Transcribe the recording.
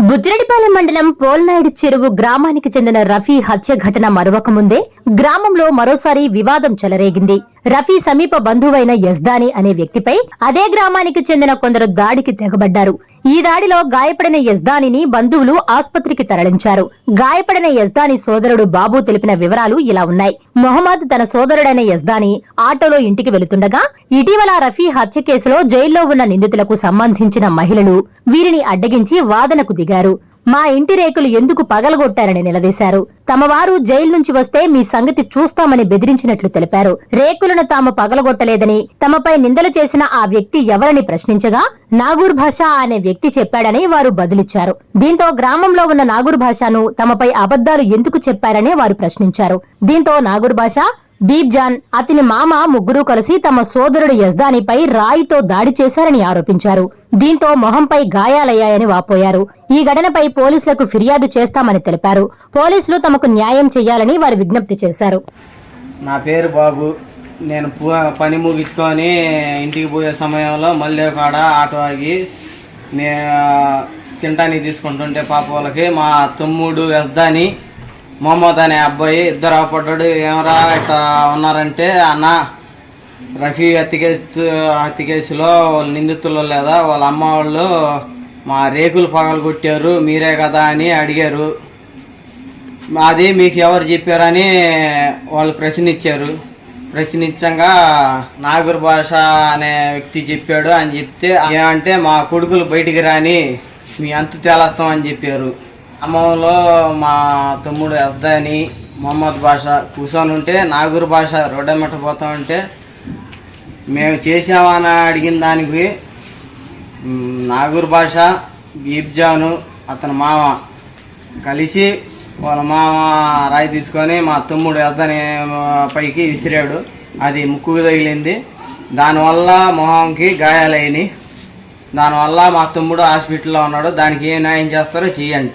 బుజ్జిరెడ్డిపాలెం మండలం పోల్నాయుడు చెరువు గ్రామానికి చెందిన రఫీ హత్య ఘటన మరొక ముందే గ్రామంలో మరోసారి వివాదం చెలరేగింది. రఫీ సమీప బంధువైన యజ్దాని అనే వ్యక్తిపై అదే గ్రామానికి చెందిన కొందరు దాడికి తెగబడ్డారు. ఈ దాడిలో గాయపడిన యజ్దానిని బంధువులు ఆస్పత్రికి తరలించారు. గాయపడిన యజ్దాని సోదరుడు బాబు తెలిపిన వివరాలు ఇలా ఉన్నాయి. మొహమ్మద్ తన సోదరుడైన యజ్దాని ఆటోలో ఇంటికి వెళుతుండగా ఇటీవల రఫీ హత్య కేసులో జైల్లో ఉన్న నిందితులకు సంబంధించిన మహిళలు వీరిని అడ్డగించి వాదనకు దిగారు. మా ఇంటి రేకులు ఎందుకు పగలగొట్టారని నిలదీశారు. తమ వారు జైలు నుంచి వస్తే మీ సంగతి చూస్తామని బెదిరించినట్లు తెలిపారు. రేకులను తాము పగలగొట్టలేదని, తమపై నిందలు చేసిన ఆ వ్యక్తి ఎవరని ప్రశ్నించగా నాగూర్ భాషా అనే వ్యక్తి చెప్పాడని వారు బదులిచ్చారు. దీంతో గ్రామంలో ఉన్న నాగూర్ భాషాను తమపై అబద్దాలు ఎందుకు చెప్పారని వారు ప్రశ్నించారు. దీంతో నాగూర్ భాషా, బీబ్ జాన్, అతని మామ ముగ్గురు కలిసి తమ సోదరుడు యజ్దానిపై రాయితో దాడి చేశారని ఆరోపించారు. దీంతో మొహంపై గాయాలయ్యాయని వాపోయారు. ఈ ఘటనపై పోలీసులకు ఫిర్యాదు చేస్తామని తెలిపారు. పోలీసులు తమకు న్యాయం చేయాలని వారు విజ్ఞప్తి చేశారు. నా పేరు బాబు. నేను పని ముగించుకొని ఇంటికి పోయే సమయంలో మళ్ళీ కాడ ఆటో ఆగి తినడానికి తీసుకుంటుంటే పాప వాళ్ళకి మా తమ్ముడు యజ్దాని, మొహమ్మద్ అనే అబ్బాయి ఇద్దరు అవపడ్డాడు. ఏమరా ఇట్లా ఉన్నారంటే, అన్న రఫీ హత్య కేసులో వాళ్ళ నిందితులు లేదా వాళ్ళ అమ్మ వాళ్ళు మా రేకులు పగలు కొట్టారు, మీరే కదా అని అడిగారు. అది మీకు ఎవరు చెప్పారని వాళ్ళు ప్రశ్నించారు. ప్రశ్నించగా నాగూర్ భాష అనే వ్యక్తి చెప్పాడు అని చెప్తే, ఏమంటే మా కొడుకులు బయటికి రాని మీ అంతు తేలేస్తాం అని చెప్పారు. గ్రామంలో మా తమ్ముడు యజ్దాని, మొహమ్మద్ భాష కూర్చొని ఉంటే నాగూర్ భాష రోడ్డెమ్మట పోతా ఉంటే మేము చేసామని అడిగిన దానికి నాగూర్ భాష, బీబ్ జాను, అతని మామ కలిసి వాళ్ళ మామ రాయి తీసుకొని మా తమ్ముడు యజ్దాని పైకి విసిరాడు. అది ముక్కుకు తగిలింది. దానివల్ల మొహంకి గాయాలైనవి. దానివల్ల మా తమ్ముడు హాస్పిటల్లో ఉన్నాడు. దానికి ఏ న్యాయం చేస్తారో చేయండి.